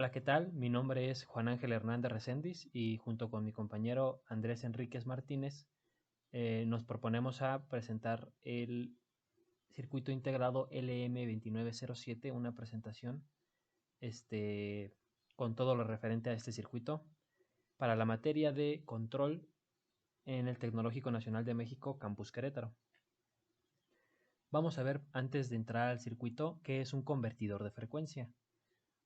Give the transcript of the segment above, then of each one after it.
Hola, ¿qué tal? Mi nombre es Juan Ángel Hernández Recendis y junto con mi compañero Andrés Enríquez Martínez nos proponemos a presentar el circuito integrado LM2907, una presentación este, con todo lo referente a este circuito para la materia de control en el Tecnológico Nacional de México, Campus Querétaro. Vamos a ver, antes de entrar al circuito, qué es un convertidor de frecuencia.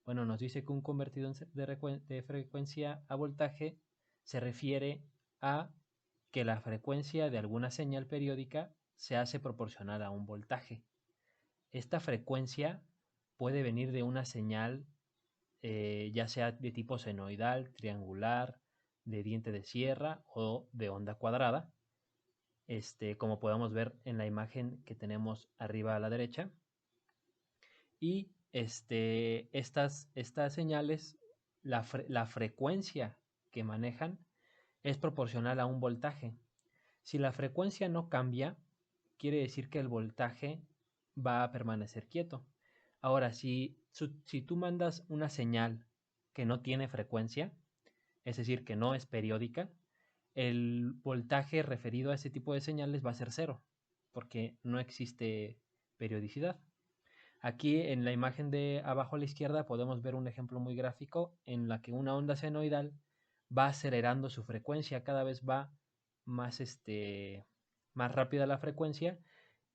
Bueno, nos dice que un convertidor de frecuencia a voltaje se refiere a que la frecuencia de alguna señal periódica se hace proporcional a un voltaje. Esta frecuencia puede venir de una señal ya sea de tipo senoidal, triangular, de diente de sierra o de onda cuadrada, como podemos ver en la imagen que tenemos arriba a la derecha. Y estas señales, la frecuencia que manejan es proporcional a un voltaje. Si la frecuencia no cambia, quiere decir que el voltaje va a permanecer quieto. Ahora, si tú mandas una señal que no tiene frecuencia, es decir, que no es periódica, el voltaje referido a ese tipo de señales va a ser cero, porque no existe periodicidad. Aquí en la imagen de abajo a la izquierda podemos ver un ejemplo muy gráfico en la que una onda senoidal va acelerando su frecuencia, cada vez va más, más rápida la frecuencia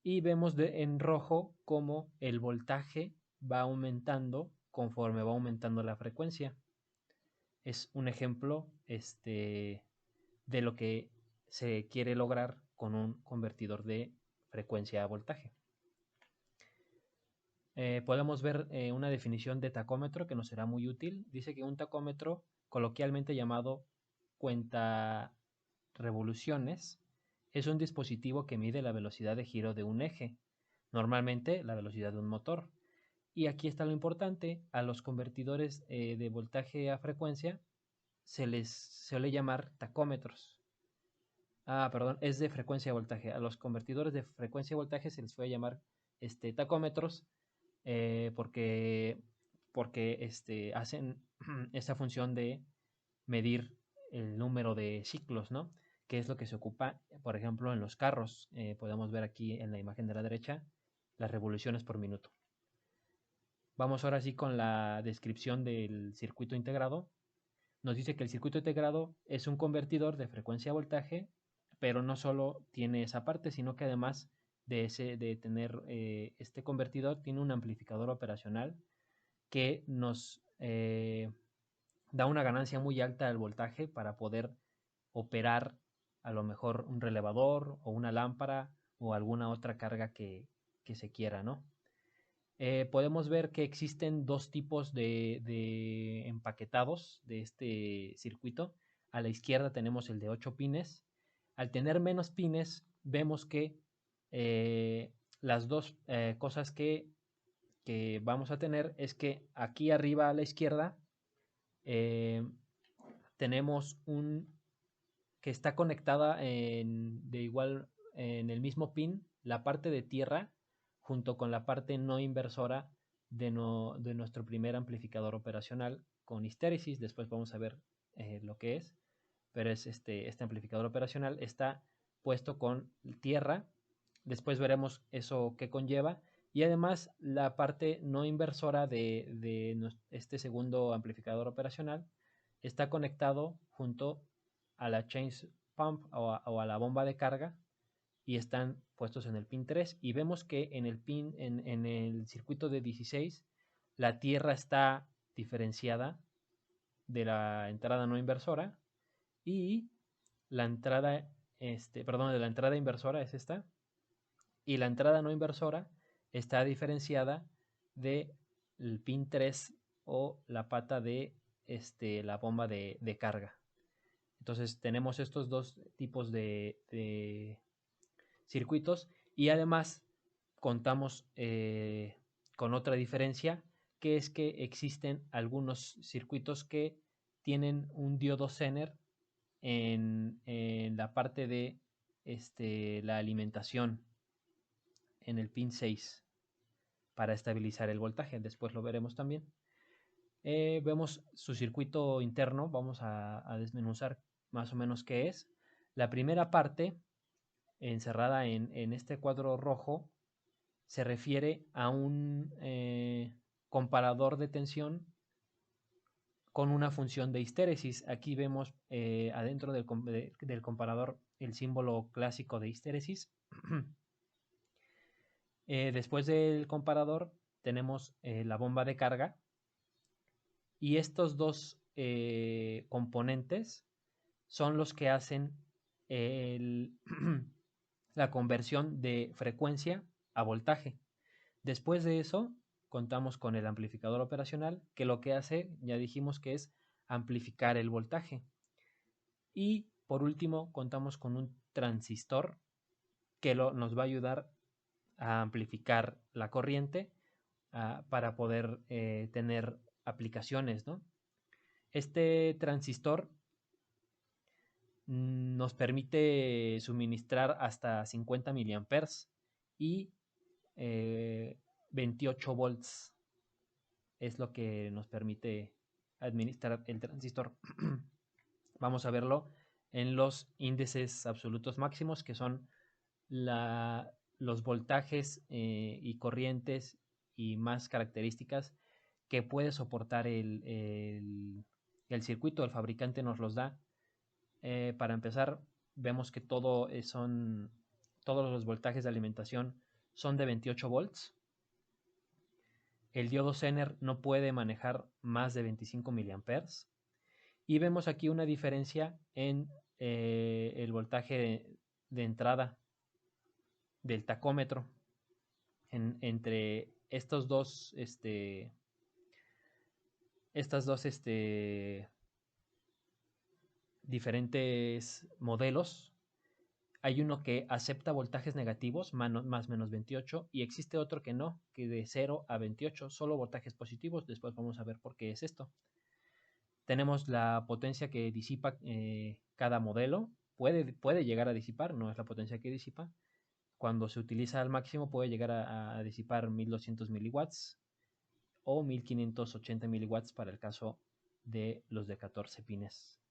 y vemos en rojo cómo el voltaje va aumentando conforme va aumentando la frecuencia. Es un ejemplo de lo que se quiere lograr con un convertidor de frecuencia a voltaje. Podemos ver una definición de tacómetro que nos será muy útil. Dice que un tacómetro, coloquialmente llamado cuenta revoluciones, es un dispositivo que mide la velocidad de giro de un eje, normalmente la velocidad de un motor. Y aquí está lo importante, a los convertidores de voltaje a frecuencia se les suele llamar tacómetros. Perdón, es de frecuencia a voltaje. A los convertidores de frecuencia a voltaje se les suele llamar tacómetros porque, porque hacen esta función de medir el número de ciclos, ¿no? Que es lo que se ocupa, por ejemplo, en los carros. Podemos ver aquí en la imagen de la derecha las revoluciones por minuto. Vamos ahora sí con la descripción del circuito integrado. Nos dice que el circuito integrado es un convertidor de frecuencia a voltaje, pero no solo tiene esa parte, sino que además de tener este convertidor, tiene un amplificador operacional que nos da una ganancia muy alta del voltaje para poder operar a lo mejor un relevador o una lámpara o alguna otra carga que se quiera, ¿no? Podemos ver que existen dos tipos de empaquetados de este circuito. A la izquierda tenemos el de 8 pines. Al tener menos pines, vemos que las dos cosas que vamos a tener es que aquí arriba a la izquierda eh, tenemos un que está conectada de igual en el mismo pin la parte de tierra junto con la parte no inversora de nuestro primer amplificador operacional con histéresis. Después vamos a ver lo que es, pero es este amplificador operacional está puesto con tierra. Después veremos eso que conlleva. Y además la parte no inversora de este segundo amplificador operacional está conectado junto a la chain pump o a la bomba de carga y están puestos en el pin 3 y vemos que en el circuito de 16 la tierra está diferenciada de la entrada no inversora y la entrada perdón, de la entrada inversora es esta y la entrada no inversora está diferenciada del pin 3 o la pata de la bomba de carga. Entonces tenemos estos dos tipos de circuitos y además contamos con otra diferencia que es que existen algunos circuitos que tienen un diodo Zener en la parte de la alimentación en el pin 6 para estabilizar el voltaje. Después lo veremos también. Vemos su circuito interno, vamos a desmenuzar más o menos qué es. La primera parte, encerrada en este cuadro rojo, se refiere a un comparador de tensión con una función de histéresis. Aquí vemos adentro del comparador el símbolo clásico de histéresis. Después del comparador tenemos la bomba de carga, y estos dos componentes son los que hacen el, la conversión de frecuencia a voltaje. Después de eso, contamos con el amplificador operacional, que lo que hace, ya dijimos que es amplificar el voltaje. Y por último, contamos con un transistor que nos va a ayudar a amplificar la corriente para poder tener aplicaciones, ¿no? Este transistor nos permite suministrar hasta 50 miliamperes y 28 volts es lo que nos permite administrar el transistor. Vamos a verlo en los índices absolutos máximos, que son los voltajes y corrientes y más características que puede soportar el circuito. El fabricante nos los da. Para empezar, vemos que todos los voltajes de alimentación son de 28 volts. El diodo Zener no puede manejar más de 25 miliamperes. Y vemos aquí una diferencia en el voltaje de entrada del tacómetro entre estas dos diferentes modelos. Hay uno que acepta voltajes negativos, más menos 28, y existe otro que no, que de 0 a 28, solo voltajes positivos. Después vamos a ver por qué es esto. Tenemos la potencia que disipa cada modelo. Puede llegar a disipar, no es la potencia que disipa. Cuando se utiliza al máximo puede llegar a disipar 1200 miliwatts o 1580 miliwatts para el caso de los de 14 pines.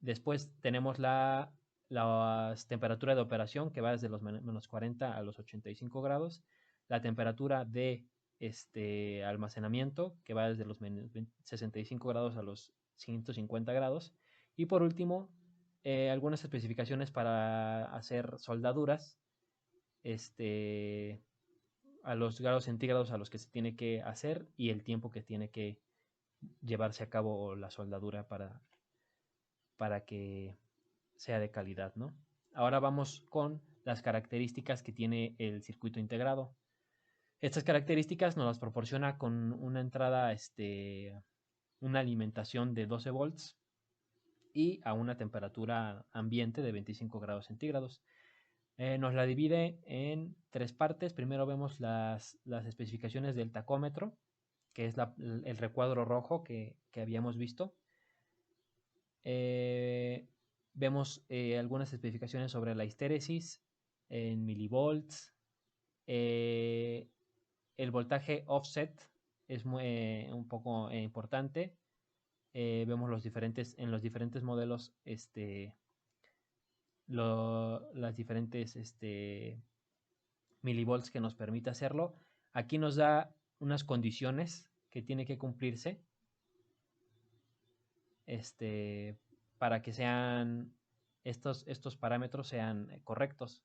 Después tenemos la temperatura de operación, que va desde los menos 40 a los 85 grados. La temperatura de almacenamiento, que va desde los 65 grados a los 150 grados. Y por último, algunas especificaciones para hacer soldaduras a los grados centígrados a los que se tiene que hacer y el tiempo que tiene que llevarse a cabo la soldadura para que sea de calidad, ¿no? Ahora vamos con las características que tiene el circuito integrado. Estas características nos las proporciona con una entrada, una alimentación de 12 volts y a una temperatura ambiente de 25 grados centígrados. Nos la divide en tres partes. Primero vemos las especificaciones del tacómetro, que es el recuadro rojo que habíamos visto. Vemos algunas especificaciones sobre la histéresis en milivolts. El voltaje offset es un poco importante. Vemos en los diferentes modelos las diferentes milivolts que nos permite hacerlo. Aquí nos da unas condiciones que tiene que cumplirse para que estos parámetros sean correctos.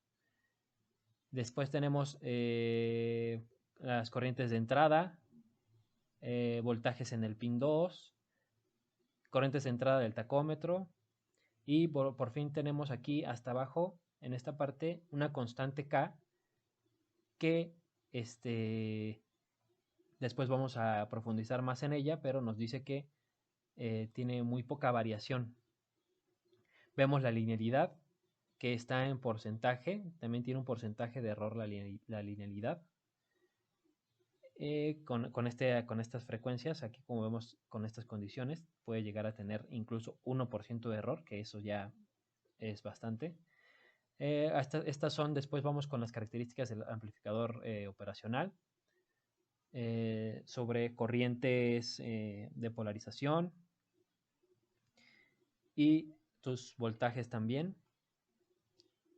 Después tenemos las corrientes de entrada, voltajes en el pin 2, corrientes de entrada del tacómetro, y por fin tenemos aquí hasta abajo, en esta parte, una constante K que después vamos a profundizar más en ella, pero nos dice que tiene muy poca variación. Vemos la linealidad, que está en porcentaje, también tiene un porcentaje de error la linealidad. Con estas frecuencias, aquí como vemos con estas condiciones, puede llegar a tener incluso 1% de error, que eso ya es bastante. Estas son, después vamos con las características del amplificador operacional. sobre corrientes de polarización y tus voltajes también.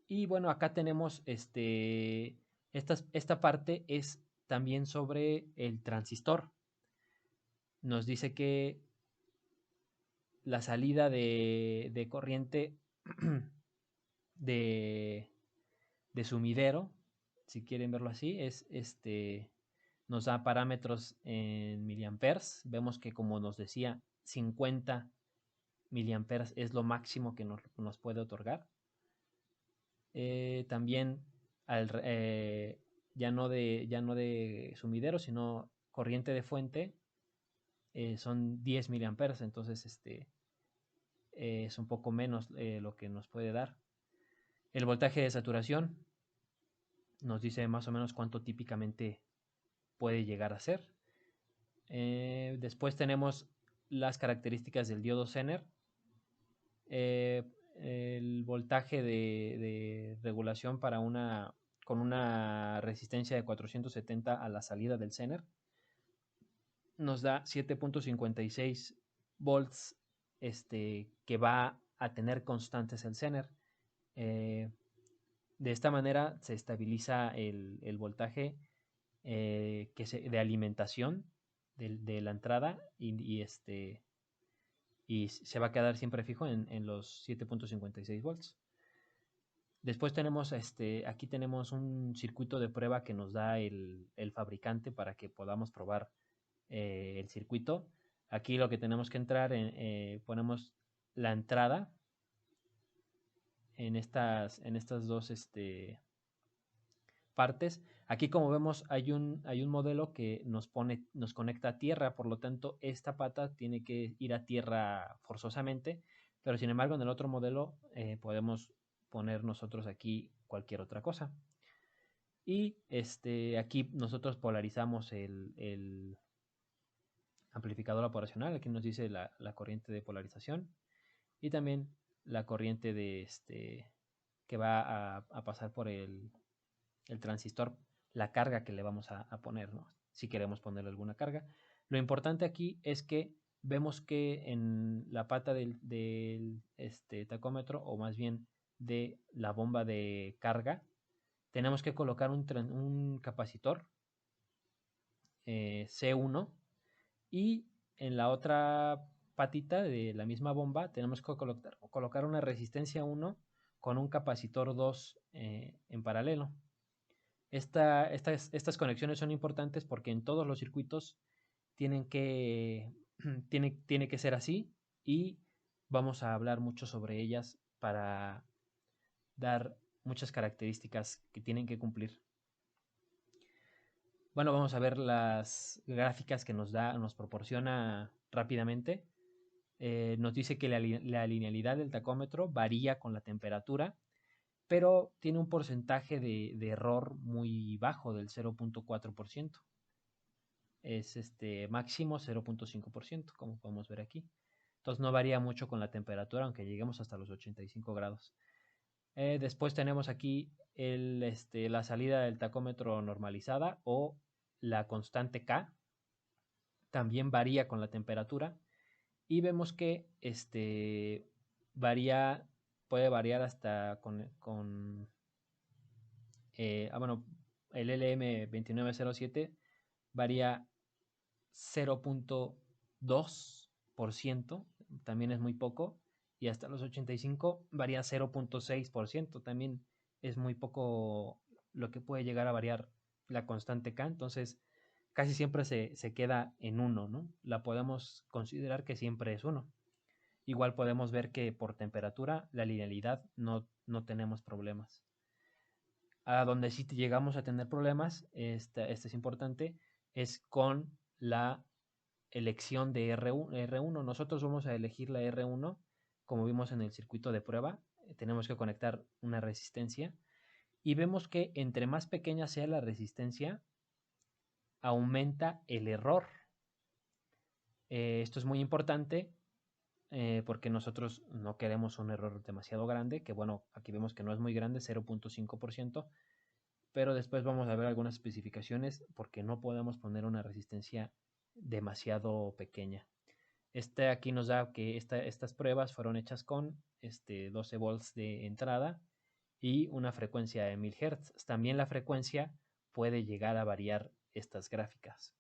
Y bueno, acá tenemos esta parte es también sobre el transistor. Nos dice que la salida de corriente de, de sumidero, si quieren verlo así, nos da parámetros en miliamperes. Vemos que, como nos decía, 50 miliamperes es lo máximo que nos puede otorgar. También ya no de sumidero, sino corriente de fuente, son 10 miliamperes, entonces es un poco menos lo que nos puede dar. El voltaje de saturación nos dice más o menos cuánto típicamente puede llegar a ser. Después tenemos las características del diodo Zener. El voltaje de regulación con una resistencia de 470 a la salida del Zener nos da 7.56 volts que va a tener constantes el Zener. De esta manera se estabiliza el voltaje de alimentación de la entrada y se va a quedar siempre fijo en los 7.56 volts. Después tenemos aquí tenemos un circuito de prueba que nos da el fabricante para que podamos probar el circuito. Aquí lo que tenemos que entrar ponemos la entrada en estas dos partes. Aquí, como vemos, hay un modelo que nos conecta a tierra, por lo tanto esta pata tiene que ir a tierra forzosamente, pero sin embargo en el otro modelo podemos poner nosotros aquí cualquier otra cosa. Y aquí nosotros polarizamos el amplificador operacional. Aquí nos dice la corriente de polarización y también la corriente que va a pasar por el transistor, la carga que le vamos a poner, ¿no? Si queremos ponerle alguna carga. Lo importante aquí es que vemos que en la pata del tacómetro, o más bien de la bomba de carga, tenemos que colocar un capacitor C1, y en la otra patita de la misma bomba tenemos que colocar una resistencia 1 con un capacitor 2 en paralelo. Estas conexiones son importantes porque en todos los circuitos tiene que ser así, y vamos a hablar mucho sobre ellas para dar muchas características que tienen que cumplir. Bueno, vamos a ver las gráficas que nos proporciona rápidamente. Nos dice que la linealidad del tacómetro varía con la temperatura, pero tiene un porcentaje de error muy bajo, del 0.4%. Es máximo 0.5%, como podemos ver aquí. Entonces no varía mucho con la temperatura, aunque lleguemos hasta los 85 grados. Después tenemos aquí la salida del tacómetro normalizada, o la constante K. También varía con la temperatura, y vemos que puede variar hasta bueno, el LM2907 varía 0.2%, también es muy poco, y hasta los 85 varía 0.6%, también es muy poco lo que puede llegar a variar la constante K. Entonces casi siempre se queda en 1, ¿no? La podemos considerar que siempre es 1. Igual podemos ver que por temperatura la linealidad no tenemos problemas. A donde sí llegamos a tener problemas, este es importante, es con la elección de R1. Nosotros vamos a elegir la R1, como vimos en el circuito de prueba. Tenemos que conectar una resistencia, y vemos que entre más pequeña sea la resistencia, aumenta el error. Esto es muy importante porque nosotros no queremos un error demasiado grande, que bueno, aquí vemos que no es muy grande, 0.5%, pero después vamos a ver algunas especificaciones porque no podemos poner una resistencia demasiado pequeña. Este aquí nos da que estas pruebas fueron hechas con 12 volts de entrada y una frecuencia de 1000 Hz. También la frecuencia puede llegar a variar estas gráficas.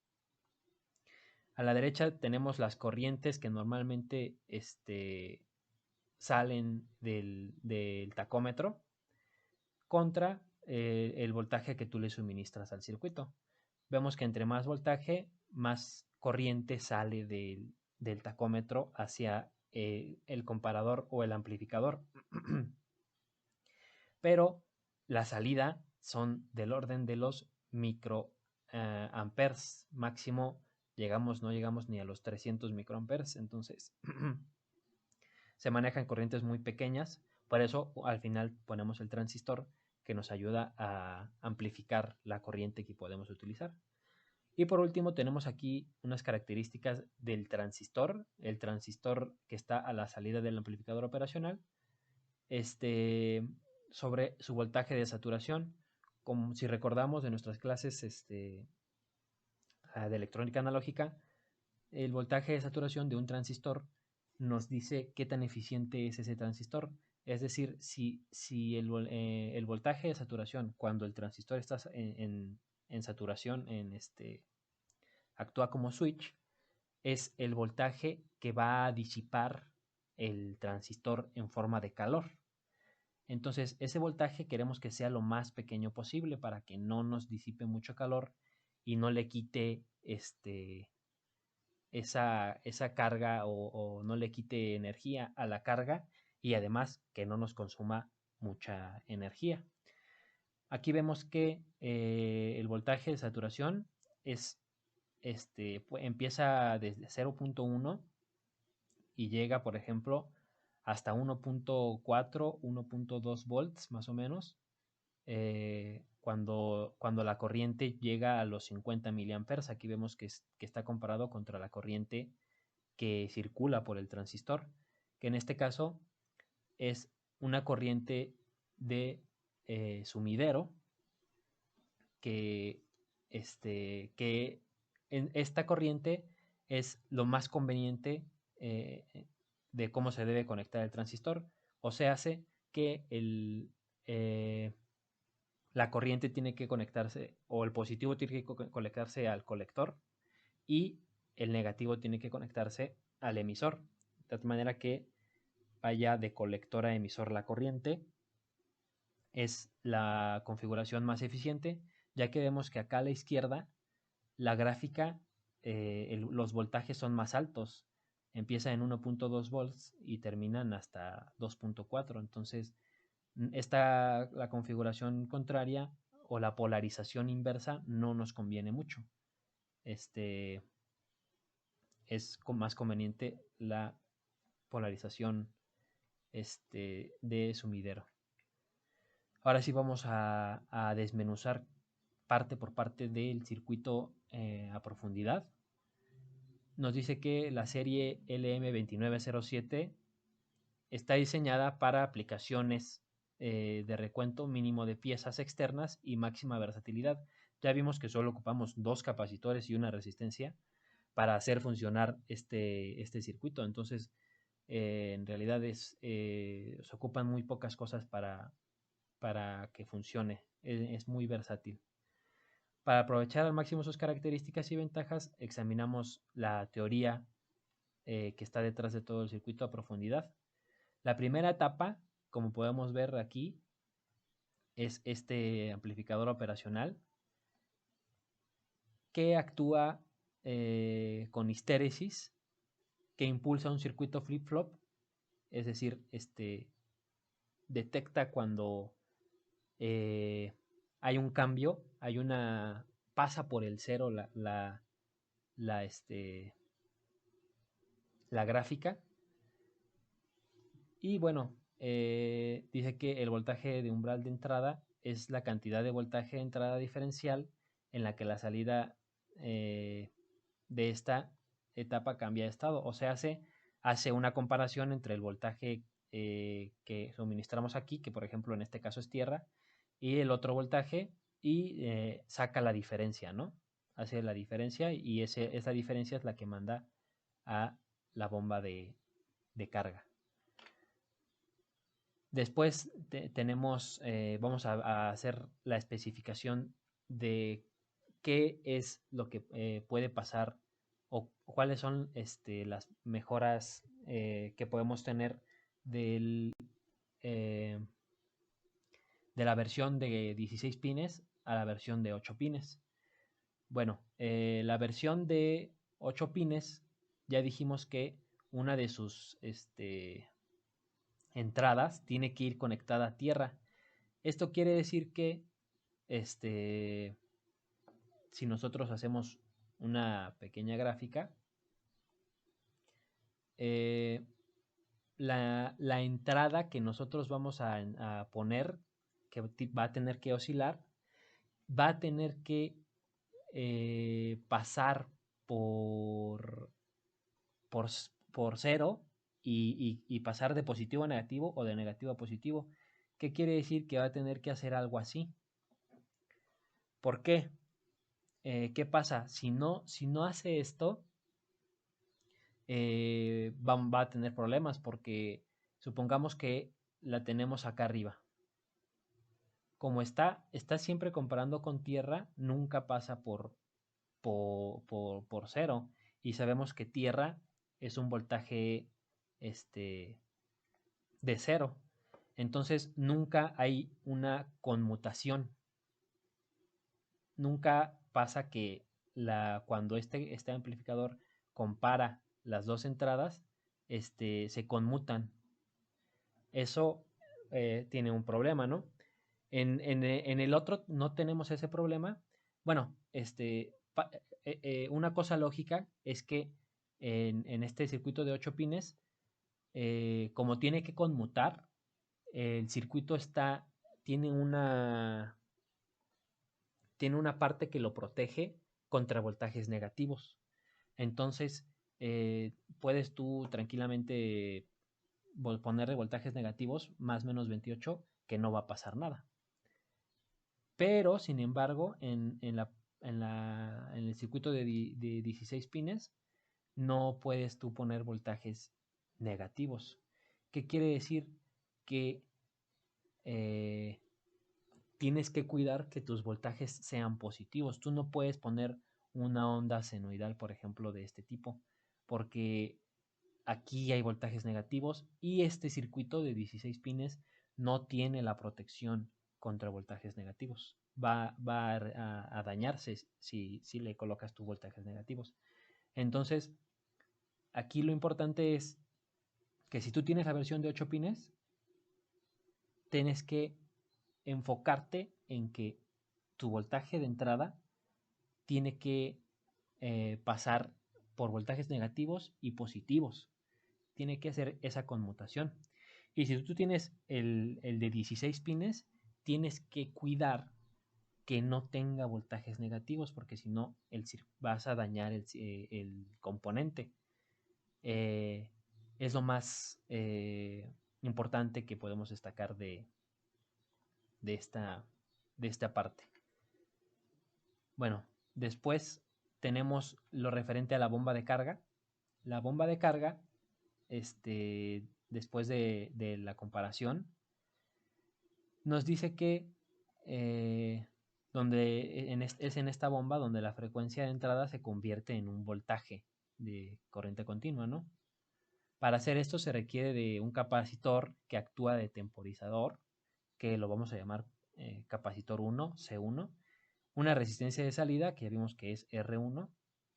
A la derecha tenemos las corrientes que normalmente salen del tacómetro contra el voltaje que tú le suministras al circuito. Vemos que entre más voltaje, más corriente sale del tacómetro hacia el comparador o el amplificador. Pero la salida son del orden de los microamperes. Máximo no llegamos ni a los 300 microamperes. Entonces se manejan corrientes muy pequeñas. Por eso al final ponemos el transistor que nos ayuda a amplificar la corriente que podemos utilizar. Y por último tenemos aquí unas características del transistor, el transistor que está a la salida del amplificador operacional, sobre su voltaje de saturación. Como si recordamos de nuestras clases de electrónica analógica, el voltaje de saturación de un transistor nos dice qué tan eficiente es ese transistor. Es decir, si el voltaje de saturación cuando el transistor está en saturación, actúa como switch, es el voltaje que va a disipar el transistor en forma de calor. Entonces, ese voltaje queremos que sea lo más pequeño posible para que no nos disipe mucho calor y no le quite esa carga o no le quite energía a la carga y además que no nos consuma mucha energía. Aquí vemos que el voltaje de saturación empieza desde 0.1 y llega, por ejemplo, hasta 1.4, 1.2 volts más o menos, cuando la corriente llega a los 50 miliamperes. Aquí vemos que está comparado contra la corriente que circula por el transistor, que en este caso es una corriente de sumidero que en esta corriente es lo más conveniente de cómo se debe conectar el transistor. O sea, hace que la corriente tiene que conectarse, o el positivo tiene que conectarse al colector y el negativo tiene que conectarse al emisor, de tal manera que vaya de colector a emisor la corriente. Es la configuración más eficiente, ya que vemos que acá a la izquierda la gráfica, los voltajes son más altos. Empieza en 1.2 volts y terminan hasta 2.4. Entonces, la configuración contraria o la polarización inversa no nos conviene mucho. Es más conveniente la polarización de sumidero. Ahora sí vamos a desmenuzar parte por parte del circuito a profundidad. Nos dice que la serie LM2907 está diseñada para aplicaciones de recuento mínimo de piezas externas y máxima versatilidad. Ya vimos que solo ocupamos 2 capacitores y una resistencia para hacer funcionar este circuito. Entonces, en realidad se ocupan muy pocas cosas para que funcione. Es muy versátil. Para aprovechar al máximo sus características y ventajas, examinamos la teoría que está detrás de todo el circuito a profundidad. La primera etapa, como podemos ver aquí, es este amplificador operacional que actúa con histéresis, que impulsa un circuito flip-flop, es decir, detecta cuando hay un cambio, pasa por el cero la gráfica. Y bueno, dice que el voltaje de umbral de entrada es la cantidad de voltaje de entrada diferencial en la que la salida de esta etapa cambia de estado. O sea, hace una comparación entre el voltaje que suministramos aquí, que por ejemplo en este caso es tierra, y el otro voltaje y saca la diferencia, ¿no? Hace la diferencia y esa diferencia es la que manda a la bomba de carga. Después tenemos, vamos a hacer la especificación de qué es lo que puede pasar o cuáles son las mejoras que podemos tener del, eh, de la versión de 16 pines a la versión de 8 pines. Bueno, la versión de 8 pines ya dijimos que una de sus entradas tiene que ir conectada a tierra. Esto quiere decir que si nosotros hacemos una pequeña gráfica, la entrada que nosotros vamos a poner, que va a tener que oscilar, va a tener que pasar por, por, por cero y pasar de positivo a negativo o de negativo a positivo. ¿Qué quiere decir? Que va a tener que hacer algo así. ¿Por qué? ¿Qué pasa? Si no hace esto, va a tener problemas porque supongamos que la tenemos acá arriba. Como está siempre comparando con tierra, nunca pasa por cero. Y sabemos que tierra es un voltaje de cero. Entonces nunca hay una conmutación. Nunca pasa que cuando este amplificador compara las dos entradas, se conmutan. Eso tiene un problema, ¿no? En el otro no tenemos ese problema. Bueno, una cosa lógica es que en este circuito de 8 pines, como tiene que conmutar, el circuito tiene una parte que lo protege contra voltajes negativos. Entonces, puedes tú tranquilamente ponerle voltajes negativos, más o menos 28, que no va a pasar nada. Pero, sin embargo, en el circuito de 16 pines, no puedes tú poner voltajes negativos. ¿Qué quiere decir? Que tienes que cuidar que tus voltajes sean positivos. Tú no puedes poner una onda senoidal, por ejemplo, de este tipo, porque aquí hay voltajes negativos y este circuito de 16 pines no tiene la protección contra voltajes negativos. Va a dañarse si le colocas tus voltajes negativos. Entonces, aquí lo importante es que si tú tienes la versión de 8 pines, tienes que enfocarte en que tu voltaje de entrada tiene que pasar por voltajes negativos y positivos. Tiene que hacer esa conmutación. Y si tú tienes el de 16 pines, tienes que cuidar que no tenga voltajes negativos, porque si no, vas a dañar el componente. Es lo más importante que podemos destacar de esta parte. Bueno, después tenemos lo referente a la bomba de carga. La bomba de carga, después de la comparación, nos dice que es en esta bomba donde la frecuencia de entrada se convierte en un voltaje de corriente continua, ¿no? Para hacer esto se requiere de un capacitor que actúa de temporizador, que lo vamos a llamar capacitor 1, C1, una resistencia de salida, que ya vimos que es R1,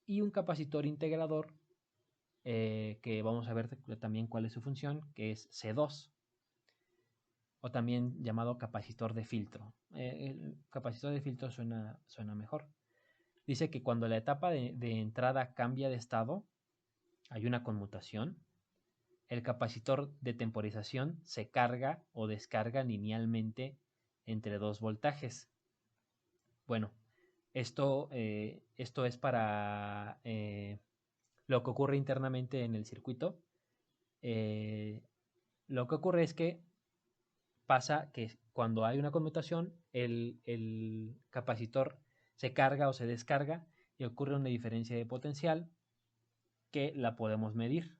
y un capacitor integrador, que vamos a ver también cuál es su función, que es C2, o también llamado capacitor de filtro. El capacitor de filtro suena mejor. Dice que cuando la etapa de entrada cambia de estado, hay una conmutación. El capacitor de temporización se carga o descarga linealmente entre dos voltajes. Bueno, esto es para lo que ocurre internamente en el circuito. Lo que ocurre es que pasa que cuando hay una conmutación, el capacitor se carga o se descarga y ocurre una diferencia de potencial que la podemos medir.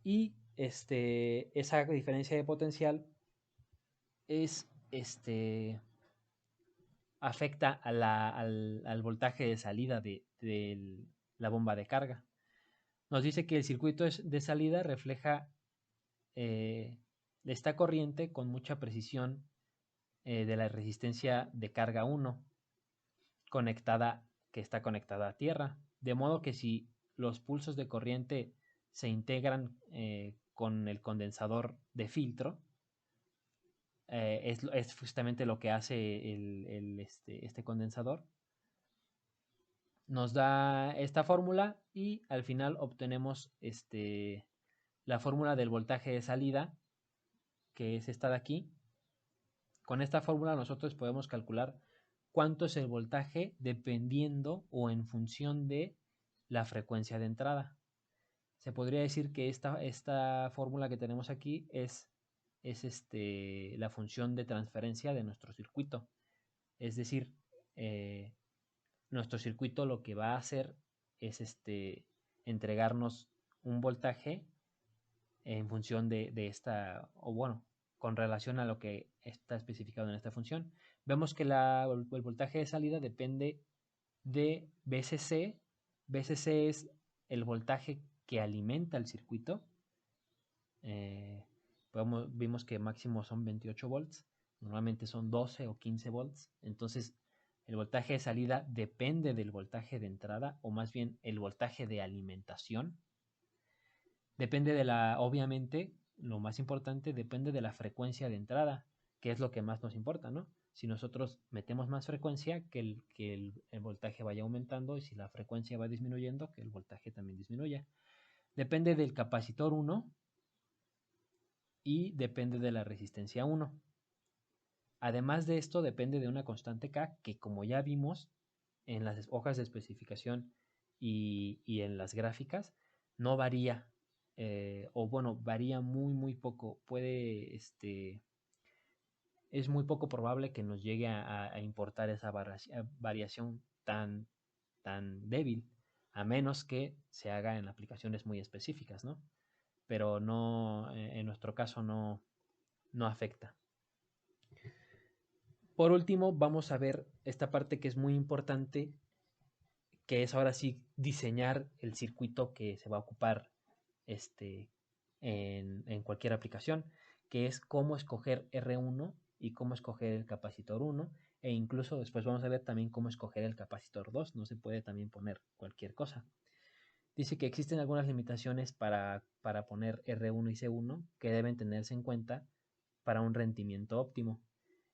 Y esa diferencia de potencial es afecta al voltaje de salida de la bomba de carga. Nos dice que el circuito de salida refleja esta corriente con mucha precisión de la resistencia de carga 1 que está conectada a tierra. De modo que si los pulsos de corriente se integran con el condensador de filtro, es justamente lo que hace este condensador. Nos da esta fórmula y al final obtenemos la fórmula del voltaje de salida, que es esta de aquí. Con esta fórmula nosotros podemos calcular cuánto es el voltaje dependiendo o en función de la frecuencia de entrada. Se podría decir que esta fórmula que tenemos aquí es la función de transferencia de nuestro circuito. Es decir, nuestro circuito lo que va a hacer es entregarnos un voltaje en función de esta, o bueno, con relación a lo que está especificado en esta función. Vemos que el voltaje de salida depende de VCC. VCC es el voltaje que alimenta el circuito. Vimos que máximo son 28 volts, normalmente son 12 o 15 volts. Entonces, el voltaje de salida depende del voltaje de entrada, o más bien el voltaje de alimentación. Depende obviamente, lo más importante, depende de la frecuencia de entrada, que es lo que más nos importa, ¿no? Si nosotros metemos más frecuencia, que el voltaje vaya aumentando, y si la frecuencia va disminuyendo, que el voltaje también disminuya. Depende del capacitor 1 y depende de la resistencia 1. Además de esto, depende de una constante K, que como ya vimos en las hojas de especificación y en las gráficas, no varía, o bueno, varía muy poco. Es muy poco probable que nos llegue a importar esa variación tan débil, a menos que se haga en aplicaciones muy específicas, ¿no? Pero no, en nuestro caso no afecta. Por último, vamos a ver esta parte que es muy importante, que es ahora sí diseñar el circuito que se va a ocupar en cualquier aplicación, que es cómo escoger R1 y cómo escoger el capacitor 1, e incluso después vamos a ver también cómo escoger el capacitor 2. No se puede también poner cualquier cosa. Dice que existen algunas limitaciones para poner R1 y C1 que deben tenerse en cuenta para un rendimiento óptimo.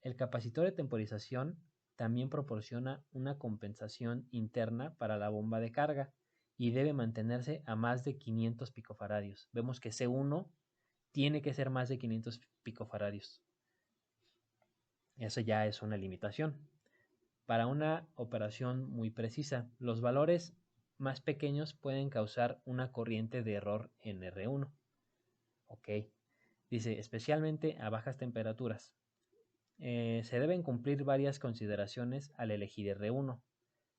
El capacitor de temporización también proporciona una compensación interna para la bomba de carga y debe mantenerse a más de 500 picofaradios. Vemos que C1 tiene que ser más de 500 picofaradios. Eso ya es una limitación. Para una operación muy precisa, los valores más pequeños pueden causar una corriente de error en R1. Ok. Dice, especialmente a bajas temperaturas. Se deben cumplir varias consideraciones al elegir R1.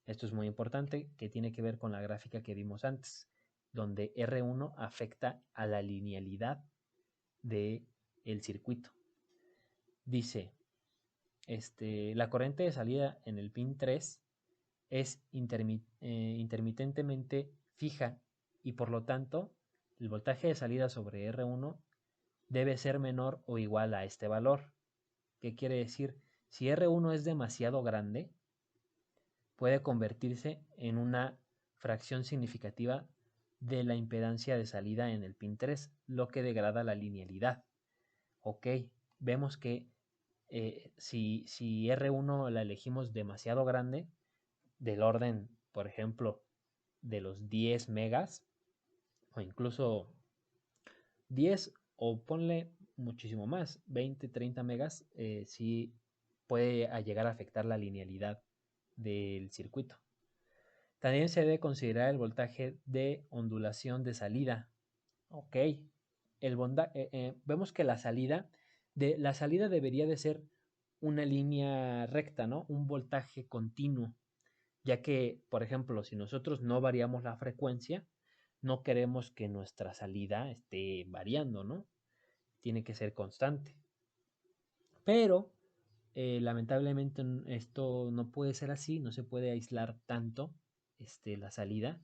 Esto es muy importante, que tiene que ver con la gráfica que vimos antes, donde R1 afecta a la linealidad del circuito. Dice, la corriente de salida en el pin 3 es intermitentemente fija, y por lo tanto el voltaje de salida sobre R1 debe ser menor o igual a este valor. ¿Qué quiere decir? Si R1 es demasiado grande, puede convertirse en una fracción significativa de la impedancia de salida en el pin 3, lo que degrada la linealidad. Ok, vemos que si R1 la elegimos demasiado grande, del orden, por ejemplo, de los 10 megas, o incluso 10, o ponle muchísimo más, 20, 30 megas, sí puede llegar a afectar la linealidad del circuito. También se debe considerar el voltaje de ondulación de salida. Ok, vemos que la salida La salida debería de ser una línea recta, ¿no? Un voltaje continuo, ya que, por ejemplo, si nosotros no variamos la frecuencia, no queremos que nuestra salida esté variando, ¿no? Tiene que ser constante. Pero lamentablemente esto no puede ser así, no se puede aislar tanto la salida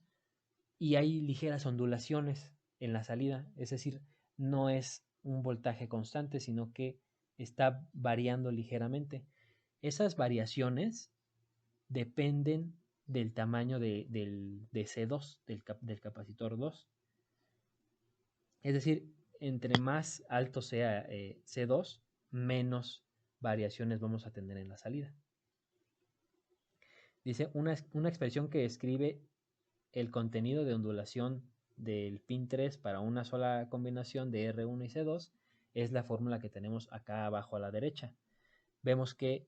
y hay ligeras ondulaciones en la salida, es decir, no es un voltaje constante, sino que está variando ligeramente. Esas variaciones dependen del tamaño de C2, del capacitor 2. Es decir, entre más alto sea C2, menos variaciones vamos a tener en la salida. Dice una expresión que describe el contenido de ondulación del pin 3 para una sola combinación de R1 y C2 es la fórmula que tenemos acá abajo a la derecha. Vemos que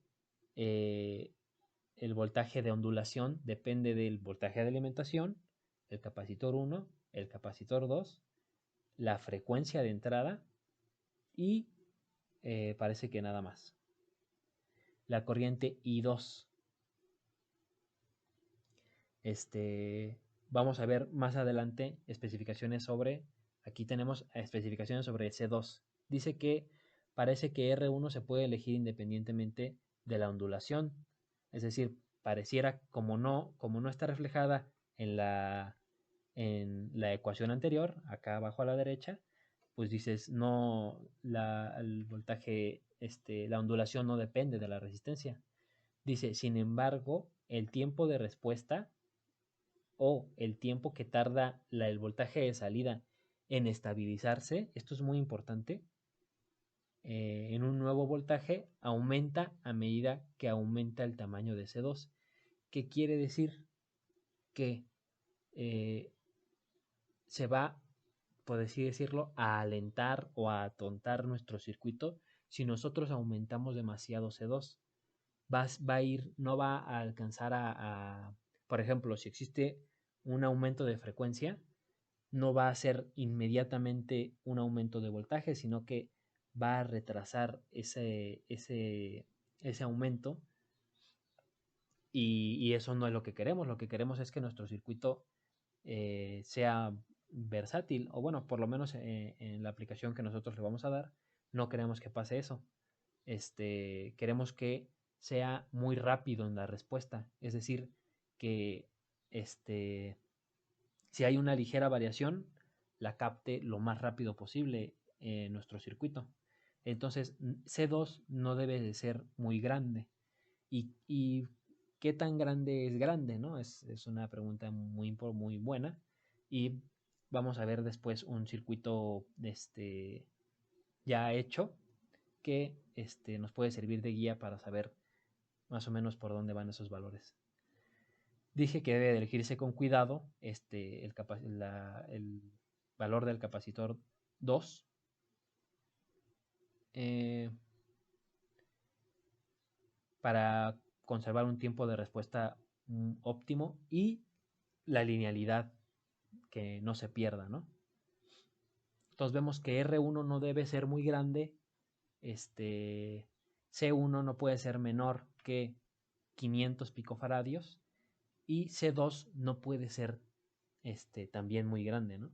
el voltaje de ondulación depende del voltaje de alimentación, el capacitor 1, el capacitor 2, la frecuencia de entrada y parece que nada más. La corriente I2. Vamos a ver más adelante especificaciones sobre, aquí tenemos especificaciones sobre C2. Dice que parece que R1 se puede elegir independientemente de la ondulación. Es decir, pareciera como no está reflejada en la ecuación anterior, acá abajo a la derecha, pues dices, no, el voltaje, la ondulación no depende de la resistencia. Dice, sin embargo, el tiempo de respuesta o el tiempo que tarda el voltaje de salida en estabilizarse, esto es muy importante, en un nuevo voltaje aumenta a medida que aumenta el tamaño de C2. ¿Qué quiere decir? Que se va, por así decirlo, a alentar o a atontar nuestro circuito si nosotros aumentamos demasiado C2. Va a ir, no va a alcanzar por ejemplo, si existe un aumento de frecuencia, no va a ser inmediatamente un aumento de voltaje, sino que va a retrasar ese aumento y eso no es lo que queremos. Lo que queremos es que nuestro circuito sea versátil o bueno, por lo menos en la aplicación que nosotros le vamos a dar, no queremos que pase eso. Queremos que sea muy rápido en la respuesta, es decir, que si hay una ligera variación, la capte lo más rápido posible en nuestro circuito. Entonces, C2 no debe de ser muy grande. ¿Y qué tan grande es grande? ¿No? Es una pregunta muy buena. Y vamos a ver después un circuito ya hecho que nos puede servir de guía para saber más o menos por dónde van esos valores. Dije que debe de elegirse con cuidado el valor del capacitor 2 para conservar un tiempo de respuesta óptimo y la linealidad que no se pierda, ¿no? Entonces vemos que R1 no debe ser muy grande, C1 no puede ser menor que 500 picofaradios y C2 no puede ser también muy grande, ¿no?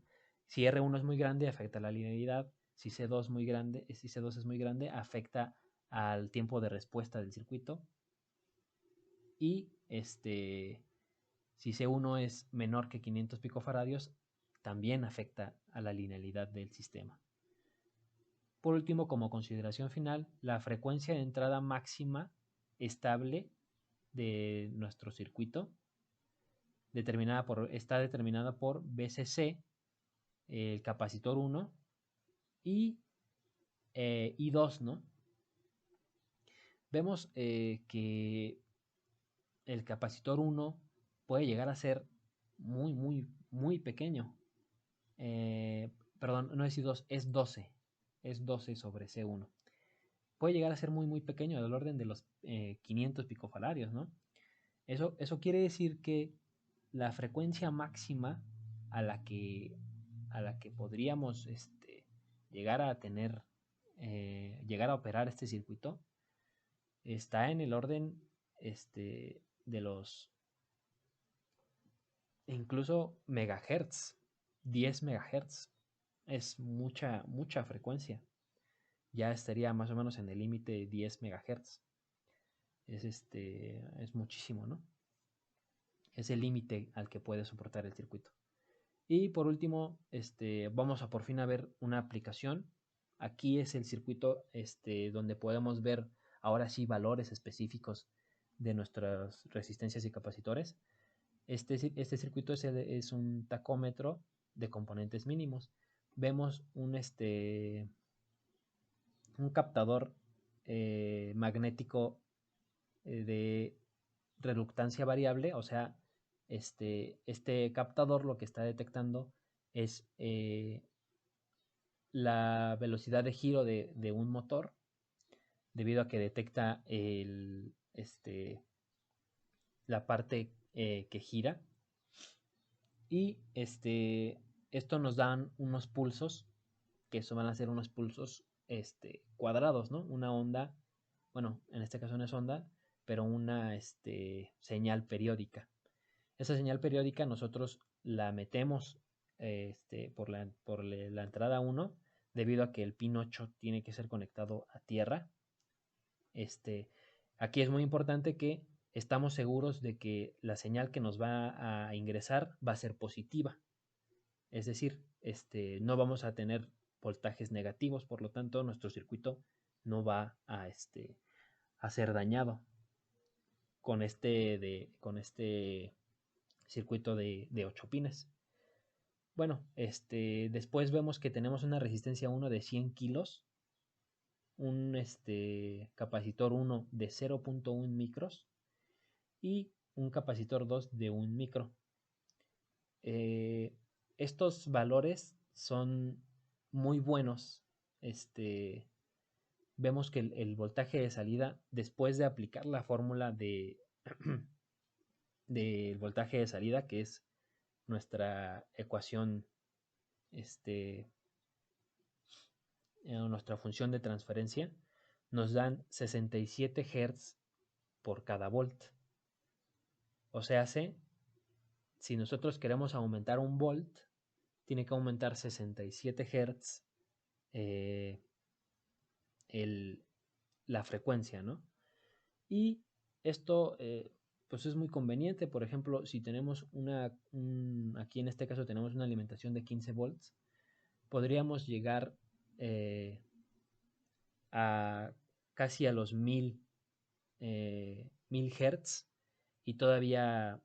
Si R1 es muy grande, afecta la linealidad. Si C2 es muy grande, afecta al tiempo de respuesta del circuito. Y si C1 es menor que 500 picofaradios, también afecta a la linealidad del sistema. Por último, como consideración final, la frecuencia de entrada máxima estable de nuestro circuito está determinada por BCC, el capacitor 1 y I2, ¿no? Vemos que el capacitor 1 puede llegar a ser muy pequeño. Perdón, no es I2, es 12. Es 12 sobre C1. Puede llegar a ser muy pequeño, del orden de los 500 picofaradios, ¿no? Eso quiere decir que la frecuencia máxima a la que podríamos llegar a tener llegar a operar este circuito, está en el orden de los incluso megahertz, 10 megahertz. Es mucha, mucha frecuencia. Ya estaría más o menos en el límite de 10 megahertz. Es muchísimo, ¿no? Es el límite al que puede soportar el circuito. Y por último, vamos a por fin a ver una aplicación. Aquí es el circuito donde podemos ver ahora sí valores específicos de nuestras resistencias y capacitores. Este circuito es un tacómetro de componentes mínimos. Vemos un captador magnético de reluctancia variable, o sea, este captador lo que está detectando es la velocidad de giro de un motor, debido a que detecta la parte que gira. Y esto nos dan unos pulsos, que eso van a ser unos pulsos cuadrados, ¿no? Una onda, bueno, en este caso no es onda, pero una señal periódica. Esa señal periódica nosotros la metemos por la entrada 1, debido a que el pin 8 tiene que ser conectado a tierra. Aquí es muy importante que estamos seguros de que la señal que nos va a ingresar va a ser positiva. Es decir, no vamos a tener voltajes negativos, por lo tanto nuestro circuito no va a ser dañado con este circuito de 8 pines. Bueno, después vemos que tenemos una resistencia 1 de 100 kilos, un capacitor 1 de 0.1 micros y un capacitor 2 de 1 micro. Estos valores son muy buenos. Vemos que el voltaje de salida, después de aplicar la fórmula del voltaje de salida, que es nuestra ecuación, nuestra función de transferencia, nos dan 67 Hz por cada volt. O sea, si nosotros queremos aumentar un volt, tiene que aumentar 67 Hz la frecuencia, ¿no? Y esto pues es muy conveniente. Por ejemplo, si tenemos aquí en este caso tenemos una alimentación de 15 volts, podríamos llegar a casi a los 1000 Hz, y todavía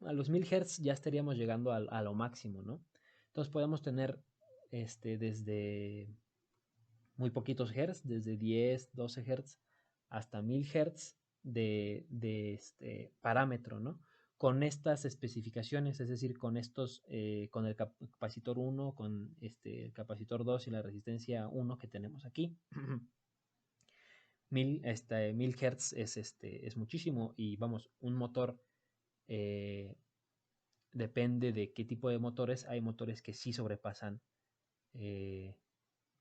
a los 1000 Hz ya estaríamos llegando a lo máximo, ¿no? Entonces podemos tener desde muy poquitos Hz, desde 10, 12 Hz hasta 1000 Hz de este parámetro, ¿no? Con estas especificaciones, es decir, con estos, con el capacitor 1, con el capacitor 2 y la resistencia 1 que tenemos aquí. 1000 Hz es muchísimo, y vamos, un motor depende de qué tipo de motores. Hay motores que sí sobrepasan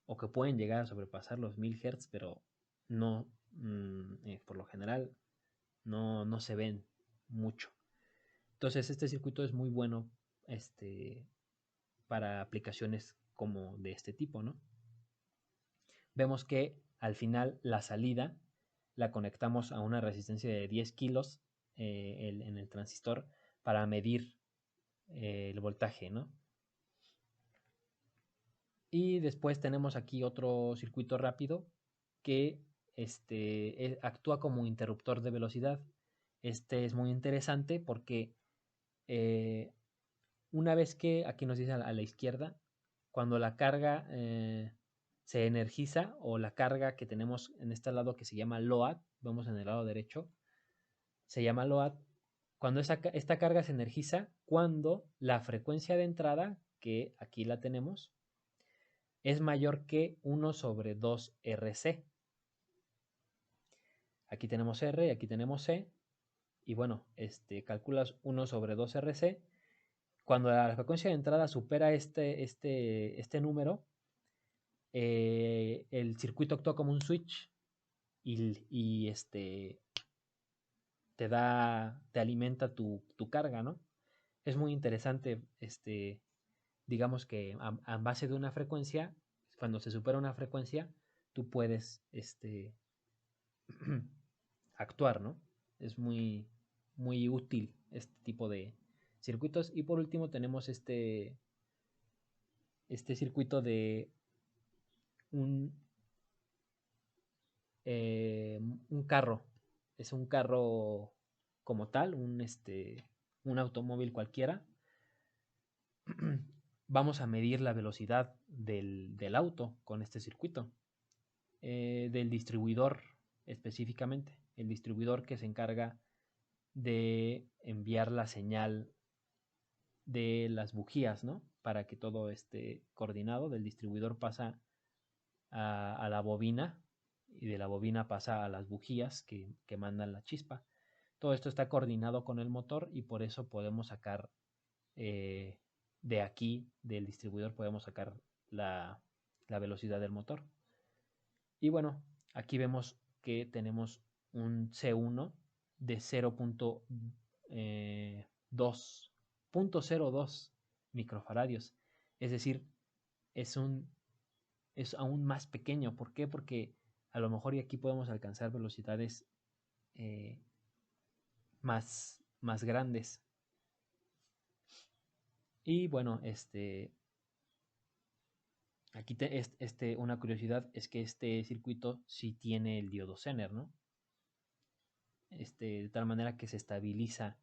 o que pueden llegar a sobrepasar los 1000 Hz, pero no, por lo general, no se ven mucho. Entonces este circuito es muy bueno para aplicaciones como de este tipo, ¿no? Vemos que al final la salida la conectamos a una resistencia de 10 kilos en el transistor para medir el voltaje, ¿no? Y después tenemos aquí otro circuito rápido que actúa como interruptor de velocidad. Este es muy interesante porque una vez que, aquí nos dice a la izquierda, cuando la carga se energiza, o la carga que tenemos en este lado que se llama load, vemos en el lado derecho, se llama load, cuando esta carga se energiza, cuando la frecuencia de entrada, que aquí la tenemos, es mayor que 1 sobre 2 RC. Aquí tenemos R y aquí tenemos C. Y bueno, calculas 1 sobre 2 RC. Cuando la frecuencia de entrada supera este número, el circuito actúa como un switch y te alimenta tu carga, ¿no? Es muy interesante, digamos que a base de una frecuencia, cuando se supera una frecuencia, tú puedes, actuar, ¿no? Es muy útil este tipo de circuitos. Y por último tenemos este circuito de un, un carro. Es un carro como tal, un automóvil cualquiera. Vamos a medir la velocidad del auto con este circuito, del distribuidor específicamente, el distribuidor que se encarga de enviar la señal de las bujías, ¿no? Para que todo esté coordinado. Del distribuidor pasa a la bobina y de la bobina pasa a las bujías que mandan la chispa. Todo esto está coordinado con el motor y por eso podemos sacar de aquí, del distribuidor, podemos sacar la velocidad del motor. Y bueno, aquí vemos que tenemos un C1 de 0.02 microfaradios. Es decir, es, es aún más pequeño. ¿Por qué? Porque a lo mejor y aquí podemos alcanzar velocidades más grandes. Y bueno, aquí una curiosidad es que este circuito sí tiene el diodo Zener, ¿no? De tal manera que se estabiliza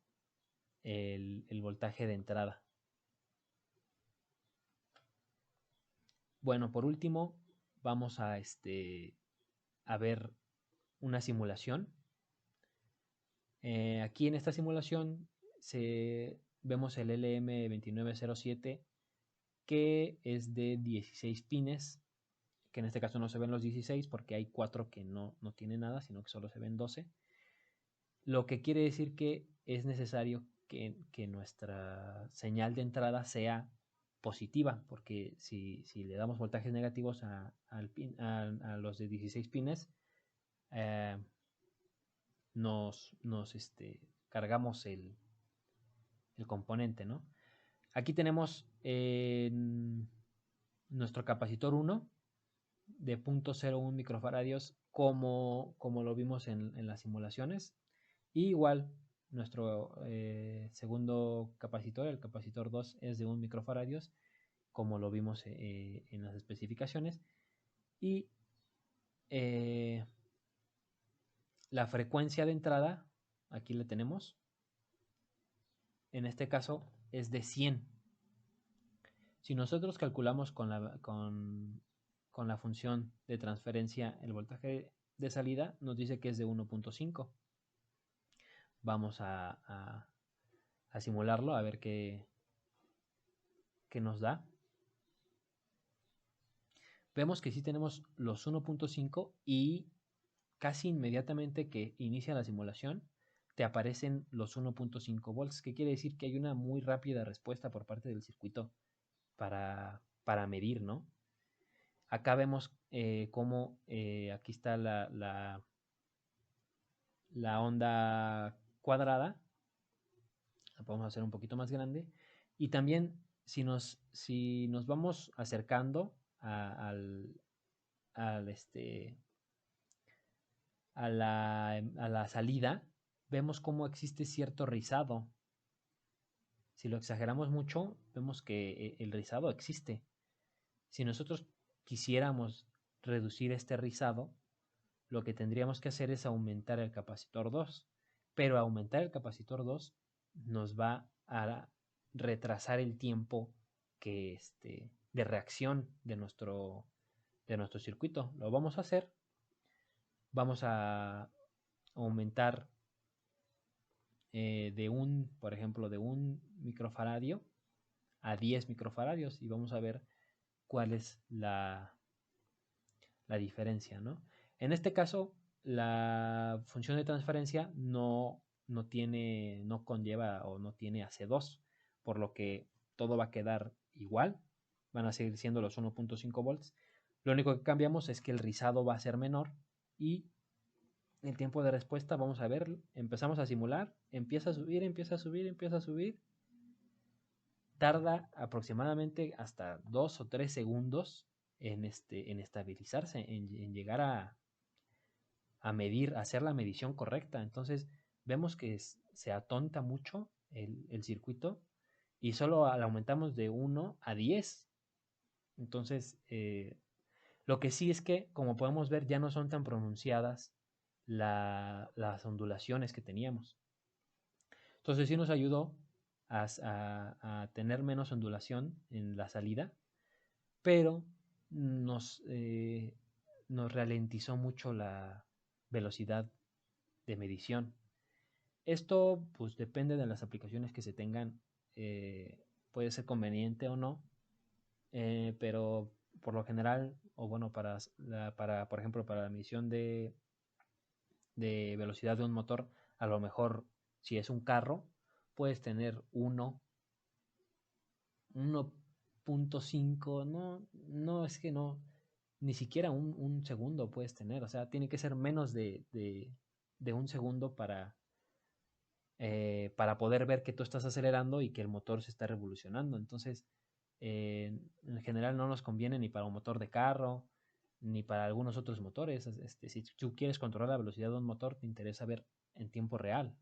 el voltaje de entrada. Bueno, por último, vamos a ver una simulación. Aquí en esta simulación vemos el LM2907, que es de 16 pines, que en este caso no se ven los 16 porque hay 4 que no tienen nada, sino que solo se ven 12. Lo que quiere decir que es necesario que nuestra señal de entrada sea positiva, porque si le damos voltajes negativos a los de 16 pines, nos cargamos el componente, ¿no? Aquí tenemos nuestro capacitor 1 de 0.01 microfaradios como lo vimos en las simulaciones. Y igual nuestro segundo capacitor, el capacitor 2, es de 1 microfaradios, como lo vimos en las especificaciones. Y la frecuencia de entrada, aquí la tenemos, en este caso es de 100. Si nosotros calculamos con la función de transferencia el voltaje de salida, nos dice que es de 1.5. Vamos a simularlo a ver qué nos da. Vemos que sí tenemos los 1.5 y casi inmediatamente que inicia la simulación te aparecen los 1.5 volts, que quiere decir que hay una muy rápida respuesta por parte del circuito para medir, ¿no? Acá vemos cómo aquí está la onda cuadrada. La podemos hacer un poquito más grande. Y también si nos vamos acercando al a la salida, vemos cómo existe cierto rizado. Si lo exageramos mucho, vemos que el rizado existe. Si nosotros quisiéramos reducir este rizado, lo que tendríamos que hacer es aumentar el capacitor 2. Pero aumentar el capacitor 2 nos va a retrasar el tiempo de reacción de nuestro circuito. Lo vamos a hacer. Vamos a aumentar por ejemplo, de 1 microfaradio a 10 microfaradios y vamos a ver cuál es la diferencia, ¿no? En este caso, la función de transferencia no conlleva o no tiene AC2, por lo que todo va a quedar igual, van a seguir siendo los 1.5 volts, Lo único que cambiamos es que el rizado va a ser menor y el tiempo de respuesta, vamos a ver, empezamos a simular, empieza a subir, empieza a subir, empieza a subir. Tarda aproximadamente hasta 2 o 3 segundos en estabilizarse, en llegar a medir, a hacer la medición correcta. Entonces vemos que se atonta mucho el circuito y solo lo aumentamos de 1 a 10. Entonces, lo que sí es que, como podemos ver, ya no son tan pronunciadas las ondulaciones que teníamos. Entonces sí nos ayudó a tener menos ondulación en la salida, pero nos ralentizó mucho la velocidad de medición. Esto pues depende de las aplicaciones que se tengan, puede ser conveniente o no, pero por lo general, o bueno, por ejemplo, para la medición de velocidad de un motor, a lo mejor si es un carro, puedes tener 1.5, no, es que no, ni siquiera un segundo puedes tener, o sea, tiene que ser menos de un segundo para poder ver que tú estás acelerando y que el motor se está revolucionando. Entonces, en general no nos conviene ni para un motor de carro, ni para algunos otros motores. Si tú quieres controlar la velocidad de un motor, te interesa ver en tiempo real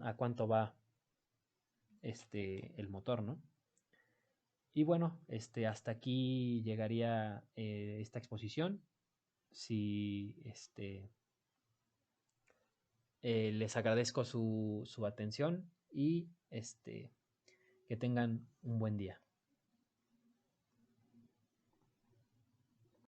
a cuánto va el motor, ¿no? Y bueno, hasta aquí llegaría esta exposición. Si les agradezco su atención y que tengan un buen día.